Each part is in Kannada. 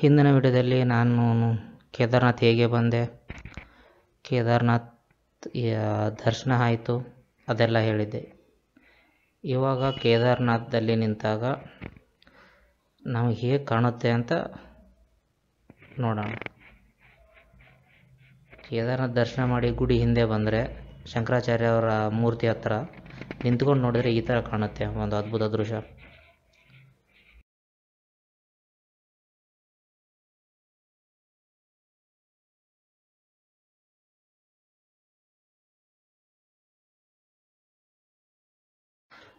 ಹಿಂದಿನ ವಿಡಿಯೋದಲ್ಲಿ ನಾನು ಕೇದಾರ್ನಾಥ್ ಹೇಗೆ ಬಂದೆ, ಕೇದಾರ್ನಾಥ್ ದರ್ಶನ ಆಯಿತು ಅದೆಲ್ಲ ಹೇಳಿದ್ದೆ. ಇವಾಗ ಕೇದಾರ್ನಾಥ್ದಲ್ಲಿ ನಿಂತಾಗ ನಮಗೆ ಹೇಗೆ ಕಾಣುತ್ತೆ ಅಂತ ನೋಡೋಣ. ಕೇದಾರ್ನಾಥ್ ದರ್ಶನ ಮಾಡಿ ಗುಡಿ ಹಿಂದೆ ಬಂದರೆ ಶಂಕರಾಚಾರ್ಯ ಅವರ ಮೂರ್ತಿ ಹತ್ರ ನಿಂತ್ಕೊಂಡು ನೋಡಿದರೆ ಈ ಥರ ಕಾಣುತ್ತೆ, ಒಂದು ಅದ್ಭುತ ದೃಶ್ಯ.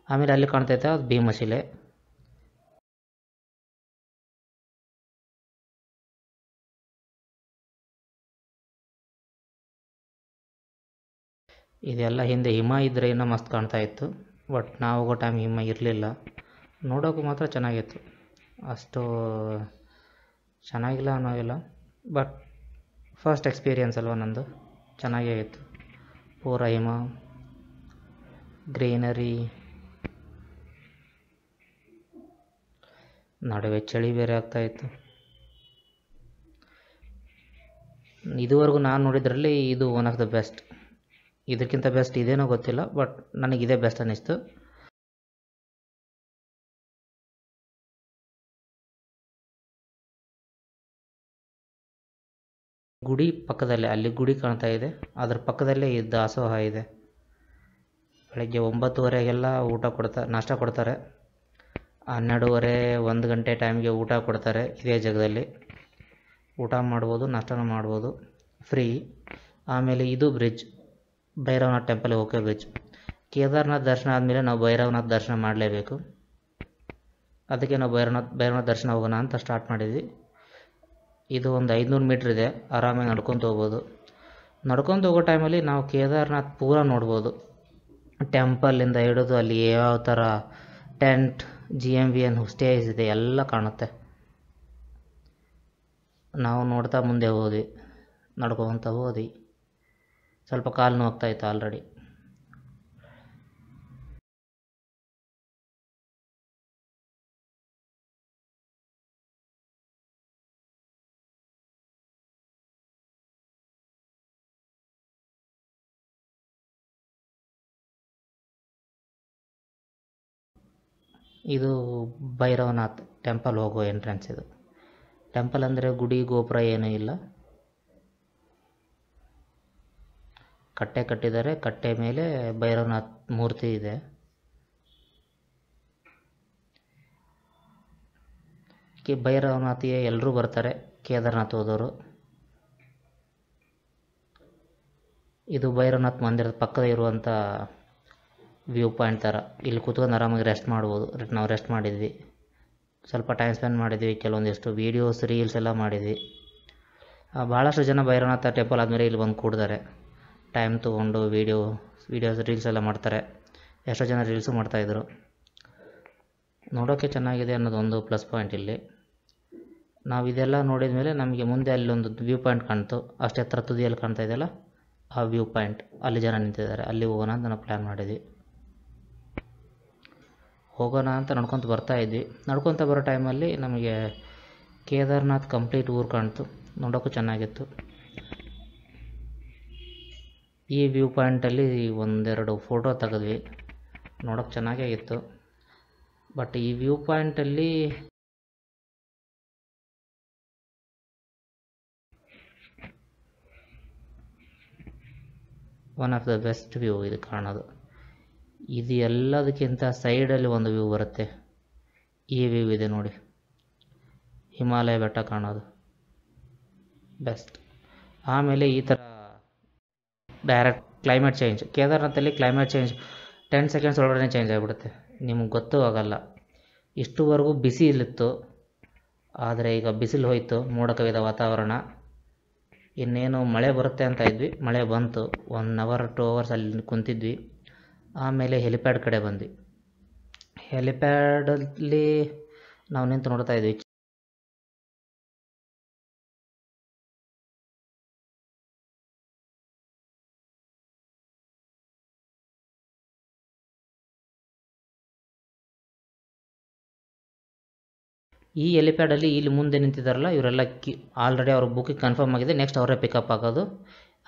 ಆಮೇಲೆ ಅಲ್ಲಿ ಕಾಣ್ತೈತೆ ಅದು ಭೀಮಶಿಲೆ. ಇದೆಲ್ಲ ಹಿಂದೆ ಹಿಮ ಇದ್ದರೆ ಇನ್ನೂ ಮಸ್ತ್ ಕಾಣ್ತಾ ಇತ್ತು. ಬಟ್ ನಾವು ಹೋಗೋ ಟೈಮ್ ಹಿಮ ಇರಲಿಲ್ಲ. ನೋಡೋಕ್ಕೂ ಮಾತ್ರ ಚೆನ್ನಾಗಿತ್ತು, ಅಷ್ಟು ಚೆನ್ನಾಗಿಲ್ಲ ಅನ್ನೋಗಿಲ್ಲ. ಬಟ್ ಫಸ್ಟ್ ಎಕ್ಸ್ಪೀರಿಯನ್ಸ್ ಅಲ್ವ ನಂದು, ಚೆನ್ನಾಗೇ ಇತ್ತು. ಪೂರ ಹಿಮ, ಗ್ರೀನರಿ, ನಡುವೆ ಚಳಿ ಬೇರೆ ಆಗ್ತಾಯಿತ್ತು. ಇದುವರೆಗೂ ನಾನು ನೋಡಿದ್ರಲ್ಲಿ ಇದು ಒನ್ ಆಫ್ ದ ಬೆಸ್ಟ್. ಇದಕ್ಕಿಂತ ಬೆಸ್ಟ್ ಇದೇನೋ ಗೊತ್ತಿಲ್ಲ, ಬಟ್ ನನಗಿದೇ ಬೆಸ್ಟ್ ಅನ್ನಿಸ್ತು. ಗುಡಿ ಪಕ್ಕದಲ್ಲೇ, ಅಲ್ಲಿ ಗುಡಿ ಕಾಣ್ತಾ ಇದೆ, ಅದ್ರ ಪಕ್ಕದಲ್ಲೇ ಈ ದಾಸೋಹ ಇದೆ. ಬೆಳಗ್ಗೆ 9:30ಗೆಲ್ಲ ನಾಷ್ಟ ಕೊಡ್ತಾರೆ. 12:30 1 ಗಂಟೆ ಟೈಮ್ಗೆ ಊಟ ಕೊಡ್ತಾರೆ. ಇದೇ ಜಾಗದಲ್ಲಿ ಊಟ ಮಾಡ್ಬೋದು, ನಾಷ್ಟನೂ ಮಾಡ್ಬೋದು, ಫ್ರೀ. ಆಮೇಲೆ ಇದು ಬ್ರಿಡ್ಜ್, ಭೈರವನಾಥ್ ಟೆಂಪಲ್ಗೆ ಹೋಗೋ ಬ್ರಿಡ್ಜ್. ಕೇದಾರ್ನಾಥ್ ದರ್ಶನ ಆದಮೇಲೆ ನಾವು ಭೈರವನಾಥ್ ದರ್ಶನ ಮಾಡಲೇಬೇಕು. ಅದಕ್ಕೆ ನಾವು ಭೈರವನಾಥ್ ದರ್ಶನ ಹೋಗೋಣ ಅಂತ ಸ್ಟಾರ್ಟ್ ಮಾಡಿದ್ವಿ. ಇದು ಒಂದು 500 ಮೀಟ್ರ್ ಇದೆ, ಆರಾಮಾಗಿ ನಡ್ಕೊತ ಹೋಗ್ಬೋದು. ನಡ್ಕೊತ ಹೋಗೋ ಟೈಮಲ್ಲಿ ನಾವು ಕೇದಾರ್ನಾಥ್ ಪೂರ ನೋಡ್ಬೋದು. ಟೆಂಪಲ್ಲಿಂದ ಹಿಡಿದು ಅಲ್ಲಿ ಯಾವ ಥರ ಟೆಂಟ್, GMVN ಸ್ಟೇಸ್ ಇದೆ ಎಲ್ಲ ಕಾಣುತ್ತೆ. ನಾವು ನೋಡ್ತಾ ಮುಂದೆ ಹೋದ್ವಿ, ನಡ್ಕೊತ ಹೋದ್ವಿ. ಸ್ವಲ್ಪ ಕಾಲು ನೋವಾಗ್ತಾಯಿತ್ತು ಆಲ್ರೆಡಿ. ಇದು ಭೈರವನಾಥ್ ಟೆಂಪಲ್ ಹೋಗೋ ಎಂಟ್ರೆನ್ಸ್. ಇದು ಟೆಂಪಲ್ ಅಂದರೆ ಗುಡಿ ಗೋಪುರ ಏನೂ ಇಲ್ಲ, ಕಟ್ಟೆ ಕಟ್ಟಿದ್ದಾರೆ. ಕಟ್ಟೆ ಮೇಲೆ ಭೈರವನಾಥ್ ಮೂರ್ತಿ ಇದೆ. ಭೈರವನಾಥಿಗೆ ಎಲ್ಲರೂ ಬರ್ತಾರೆ, ಕೇದಾರ್ನಾಥ್ ಹೋದವರು. ಇದು ಭೈರವನಾಥ್ ಮಂದಿರದ ಪಕ್ಕದ ಇರುವಂಥ ವ್ಯೂ ಪಾಯಿಂಟ್ ಥರ. ಇಲ್ಲಿ ಕೂತ್ಕೊಂಡು ಆರಾಮಾಗಿ ರೆಸ್ಟ್ ಮಾಡ್ಬೋದು. ನಾವು ರೆಸ್ಟ್ ಮಾಡಿದ್ವಿ, ಸ್ವಲ್ಪ ಟೈಮ್ ಸ್ಪೆಂಡ್ ಮಾಡಿದ್ವಿ, ಕೆಲವೊಂದಿಷ್ಟು ವೀಡಿಯೋಸ್, ರೀಲ್ಸ್ ಎಲ್ಲ ಮಾಡಿದ್ವಿ. ಭಾಳಷ್ಟು ಜನ ಭೈರವನಾಥ ಟೆಂಪಲ್ ಆದಮೇಲೆ ಇಲ್ಲಿ ಬಂದು ಕೂಡ್ತಾರೆ, ಟೈಮ್ ತೊಗೊಂಡು ವೀಡಿಯೋಸ್ ರೀಲ್ಸ್ ಎಲ್ಲ ಮಾಡ್ತಾರೆ. ಎಷ್ಟೋ ಜನ ರೀಲ್ಸು ಮಾಡ್ತಾಯಿದ್ರು. ನೋಡೋಕ್ಕೆ ಚೆನ್ನಾಗಿದೆ ಅನ್ನೋದೊಂದು ಪ್ಲಸ್ ಪಾಯಿಂಟ್ ಇಲ್ಲಿ. ನಾವು ಇದೆಲ್ಲ ನೋಡಿದ ಮೇಲೆ ನಮಗೆ ಮುಂದೆ ಅಲ್ಲೊಂದು ವ್ಯೂ ಪಾಯಿಂಟ್ ಕಾಣ್ತು, ಅಷ್ಟು ಎತ್ತರ ತುದಿಯಲ್ಲಿ ಕಾಣ್ತಾ ಇದೆಯಲ್ಲ, ಆ ವ್ಯೂ ಪಾಯಿಂಟ್, ಅಲ್ಲಿ ಜನ ನಿಂತಿದ್ದಾರೆ, ಅಲ್ಲಿ ಹೋಗೋಣ ಅಂತ ನಾವು ಪ್ಲ್ಯಾನ್ ಮಾಡಿದ್ವಿ. ಹೋಗೋಣ ಅಂತ ನಡ್ಕೊತ ಬರ್ತಾಯಿದ್ವಿ. ನಡ್ಕೊತ ಬರೋ ಟೈಮಲ್ಲಿ ನಮಗೆ ಕೇದಾರ್ನಾಥ್ ಕಂಪ್ಲೀಟ್ ಊರು ಕಾಣ್ತು, ನೋಡೋಕ್ಕೂ ಚೆನ್ನಾಗಿತ್ತು. ಈ ವ್ಯೂ ಪಾಯಿಂಟಲ್ಲಿ 1-2 ಫೋಟೋ ತೆಗೆದ್ವಿ, ನೋಡೋಕ್ಕೆ ಚೆನ್ನಾಗೇ ಇತ್ತು. ಬಟ್ ಈ ವ್ಯೂ ಪಾಯಿಂಟಲ್ಲಿ one of the best view ಇದು ಕಾಣೋದು. ಇದು ಎಲ್ಲದಕ್ಕಿಂತ ಸೈಡಲ್ಲಿ ಒಂದು ವ್ಯೂ ಬರುತ್ತೆ, ಈ ವ್ಯೂ ಇದೆ ನೋಡಿ, ಹಿಮಾಲಯ ಬೆಟ್ಟ ಕಾಣೋದು ಬೆಸ್ಟ್. ಆಮೇಲೆ ಈ ಥರ ಡೈರೆಕ್ಟ್ ಕ್ಲೈಮೇಟ್ ಚೇಂಜ್, ಕೇದಾರ್ನಾಥಲ್ಲಿ ಕ್ಲೈಮೇಟ್ ಚೇಂಜ್ 10 ಸೆಕೆಂಡ್ಸ್ ಒಳಗಡೆ ಚೇಂಜ್ ಆಗಿಬಿಡುತ್ತೆ, ನಿಮಗೆ ಗೊತ್ತೂ ಆಗಲ್ಲ. ಇಷ್ಟುವರೆಗೂ ಬಿಸಿ ಇಲ್ಲಿತ್ತು, ಆದರೆ ಈಗ ಬಿಸಿಲು ಹೋಯಿತು, ಮೋಡ ಕವಿದ ವಾತಾವರಣ. ಇನ್ನೇನು ಮಳೆ ಬರುತ್ತೆ ಅಂತ ಇದ್ವಿ, ಮಳೆ ಬಂತು. 1 ಅವರ್ 2 ಅವರ್ಸ್ ಅಲ್ಲಿ ಕುಂತಿದ್ವಿ. ಆಮೇಲೆ ಹೆಲಿಪ್ಯಾಡ್ ಕಡೆ ಬಂದ್ವಿ. ಹೆಲಿಪ್ಯಾಡಲ್ಲಿ ನಾವು ನಿಂತು ನೋಡ್ತಾ ಇದ್ವಿ. ಈ ಎಲಿಪ್ಯಾಡಲ್ಲಿ ಇಲ್ಲಿ ಮುಂದೆ ನಿಂತಿದ್ದಾರಲ್ಲ ಇವರೆಲ್ಲ ಆಲ್ರೆಡಿ ಅವ್ರ ಬುಕ್ಕಿಂಗ್ ಕನ್ಫರ್ಮ್ ಆಗಿದೆ, ನೆಕ್ಸ್ಟ್ ಅವರೇ ಪಿಕಪ್ ಆಗೋದು.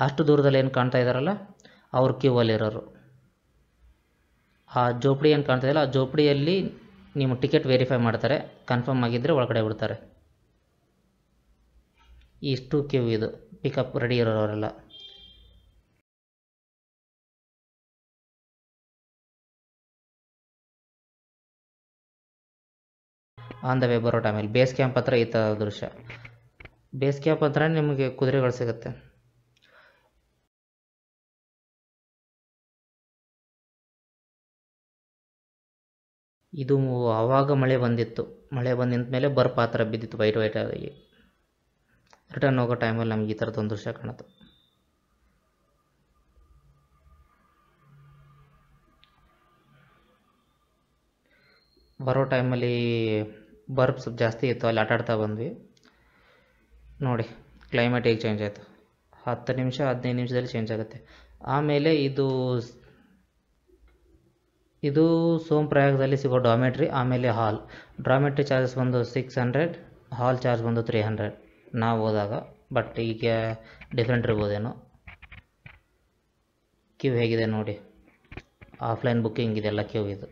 ಅಷ್ಟು ದೂರದಲ್ಲಿ ಏನು ಕಾಣ್ತಾ ಇದ್ದಾರಲ್ಲ ಅವ್ರು ಕ್ಯೂ ಅಲ್ಲಿರೋರು. ಆ ಜೋಪಡಿ ಏನು ಕಾಣ್ತಾ ಇದೆಯಲ್ಲ ಆ ಜೋಪಡಿಯಲ್ಲಿ ನಿಮ್ಮ ಟಿಕೆಟ್ ವೆರಿಫೈ ಮಾಡ್ತಾರೆ, ಕನ್ಫರ್ಮ್ ಆಗಿದ್ದರೆ ಒಳಗಡೆ ಬಿಡ್ತಾರೆ. ಇಷ್ಟು ಕ್ಯೂ ಇದು, ಪಿಕಪ್ ರೆಡಿ ಇರೋರೆಲ್ಲ. ಆನ್ ದ ವೇ ಬರೋ ಟೈಮಲ್ಲಿ ಬೇಸ್ ಕ್ಯಾಂಪ್ ಹತ್ರ ಈ ಥರ ದೃಶ್ಯ. ಬೇಸ್ ಕ್ಯಾಂಪ್ ಹತ್ರ ನಿಮಗೆ ಕುದುರೆಗಳು ಸಿಗುತ್ತೆ. ಇದು ಆವಾಗ ಮಳೆ ಬಂದಿತ್ತು, ಮಳೆ ಬಂದ ಮೇಲೆ ಬರ್ಫ್ ಆ ಥರ ಬಿದ್ದಿತ್ತು ವೈಟ್ ವೈಟ್ ಆಗಿ. ರಿಟರ್ನ್ ಹೋಗೋ ಟೈಮಲ್ಲಿ ನಮ್ಗೆ ಈ ಥರದ್ದೊಂದು ದೃಶ್ಯ ಕಾಣುತ್ತೆ. ಬರೋ ಟೈಮಲ್ಲಿ ಬರ್ಫ್ ಸ್ವಲ್ಪ ಜಾಸ್ತಿ ಇತ್ತು, ಅಲ್ಲಿ ಆಟಾಡ್ತಾ ಬಂದ್ವಿ. ನೋಡಿ ಕ್ಲೈಮೇಟ್ ಹೇಗೆ ಚೇಂಜ್ ಆಯಿತು, 10 ನಿಮಿಷ 15 ನಿಮಿಷದಲ್ಲಿ ಚೇಂಜ್ ಆಗುತ್ತೆ. ಆಮೇಲೆ ಇದು ಸೋಮಪ್ರಯಾಗದಲ್ಲಿ ಸಿಗೋ ಡಾಮೆಟ್ರಿ, ಆಮೇಲೆ ಹಾಲ್. ಡಾಮೆಟ್ರಿ ಚಾರ್ಜಸ್ ಬಂದು 600, ಹಾಲ್ ಚಾರ್ಜ್ ಬಂದು 300 ನಾವು ಹೋದಾಗ. ಬಟ್ ಈಗ ಡಿಫ್ರೆಂಟ್ ಇರ್ಬೋದೇನೋ. ಕ್ಯೂ ಹೇಗಿದೆ ನೋಡಿ, ಆಫ್ಲೈನ್ ಬುಕ್ಕಿಂಗ್ ಇದೆಲ್ಲ ಕ್ಯೂ ಇದು.